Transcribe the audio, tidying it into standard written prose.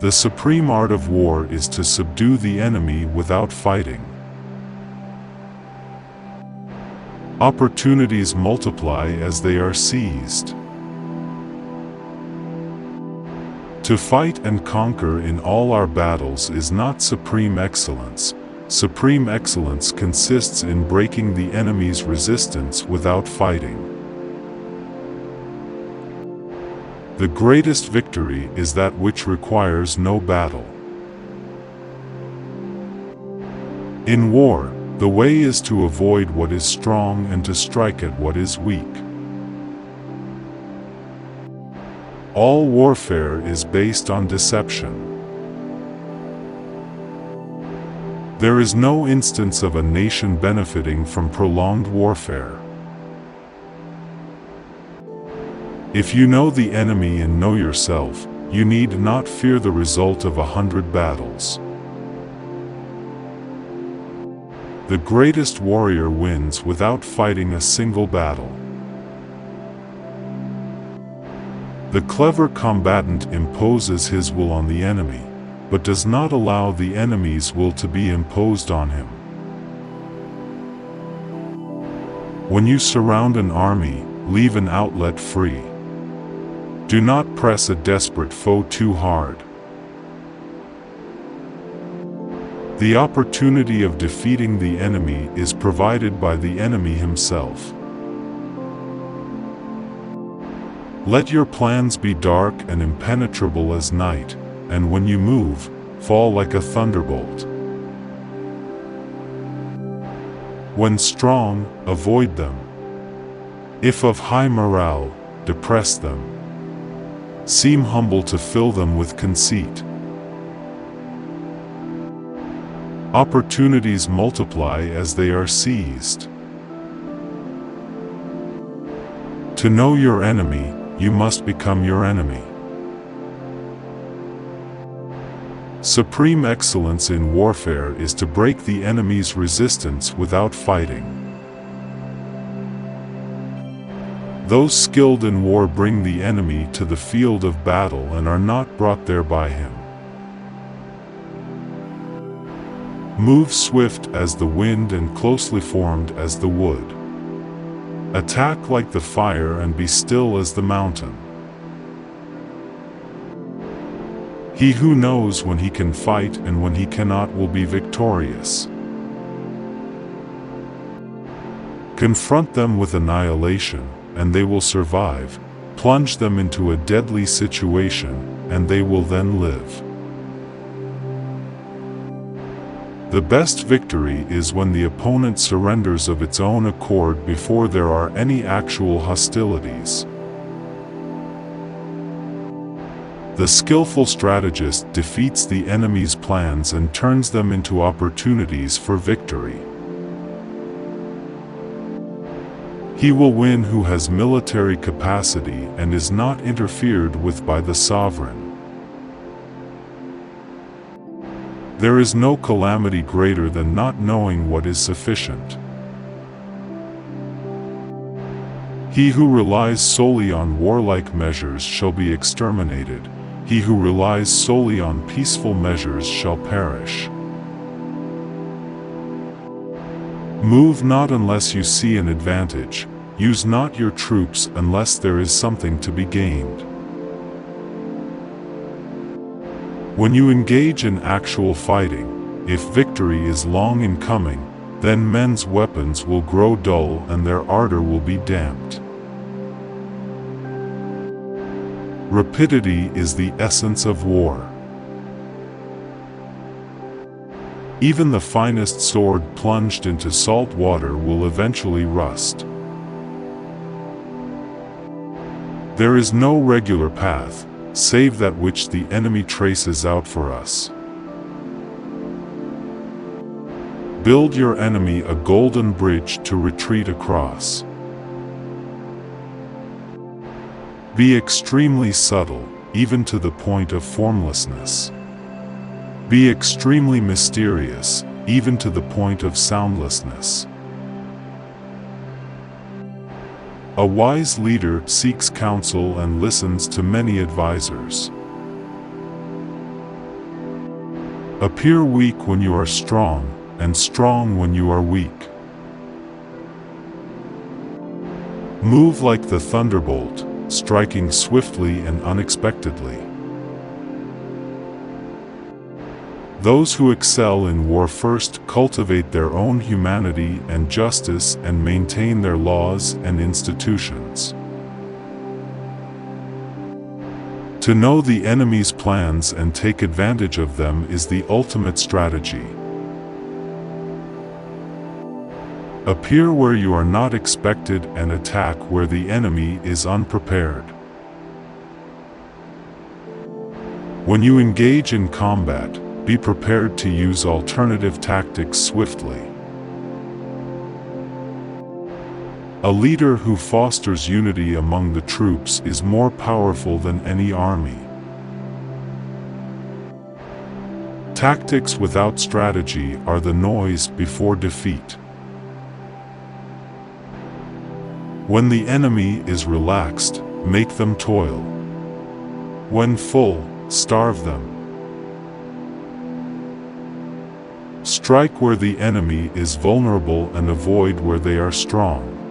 The supreme art of war is to subdue the enemy without fighting. Opportunities multiply as they are seized. To fight and conquer in all our battles is not supreme excellence. Supreme excellence consists in breaking the enemy's resistance without fighting. The greatest victory is that which requires no battle. In war, the way is to avoid what is strong and to strike at what is weak. All warfare is based on deception. There is no instance of a nation benefiting from prolonged warfare. If you know the enemy and know yourself, you need not fear the result of 100 battles. The greatest warrior wins without fighting a single battle. The clever combatant imposes his will on the enemy, but does not allow the enemy's will to be imposed on him. When you surround an army, leave an outlet free. Do not press a desperate foe too hard. The opportunity of defeating the enemy is provided by the enemy himself. Let your plans be dark and impenetrable as night, and when you move, fall like a thunderbolt. When strong, avoid them. If of high morale, depress them. Seem humble to fill them with conceit. Opportunities multiply as they are seized. To know your enemy, you must become your enemy. Supreme excellence in warfare is to break the enemy's resistance without fighting. Those skilled in war bring the enemy to the field of battle and are not brought there by him. Move swift as the wind and closely formed as the wood. Attack like the fire and be still as the mountain. He who knows when he can fight and when he cannot will be victorious. Confront them with annihilation, and they will survive. Plunge them into a deadly situation, and they will then live. The best victory is when the opponent surrenders of its own accord before there are any actual hostilities. The skillful strategist defeats the enemy's plans and turns them into opportunities for victory. He will win who has military capacity and is not interfered with by the sovereign. There is no calamity greater than not knowing what is sufficient. He who relies solely on warlike measures shall be exterminated. He who relies solely on peaceful measures shall perish. Move not unless you see an advantage. Use not your troops unless there is something to be gained. When you engage in actual fighting, if victory is long in coming, then men's weapons will grow dull and their ardor will be damped. Rapidity is the essence of war. Even the finest sword plunged into salt water will eventually rust. There is no regular path, save that which the enemy traces out for us. Build your enemy a golden bridge to retreat across. Be extremely subtle, even to the point of formlessness. Be extremely mysterious, even to the point of soundlessness. A wise leader seeks counsel and listens to many advisors. Appear weak when you are strong, and strong when you are weak. Move like the thunderbolt, striking swiftly and unexpectedly. Those who excel in war first cultivate their own humanity and justice and maintain their laws and institutions. To know the enemy's plans and take advantage of them is the ultimate strategy. Appear where you are not expected and attack where the enemy is unprepared. When you engage in combat, be prepared to use alternative tactics swiftly. A leader who fosters unity among the troops is more powerful than any army. Tactics without strategy are the noise before defeat. When the enemy is relaxed, make them toil. When full, starve them. Strike where the enemy is vulnerable and avoid where they are strong.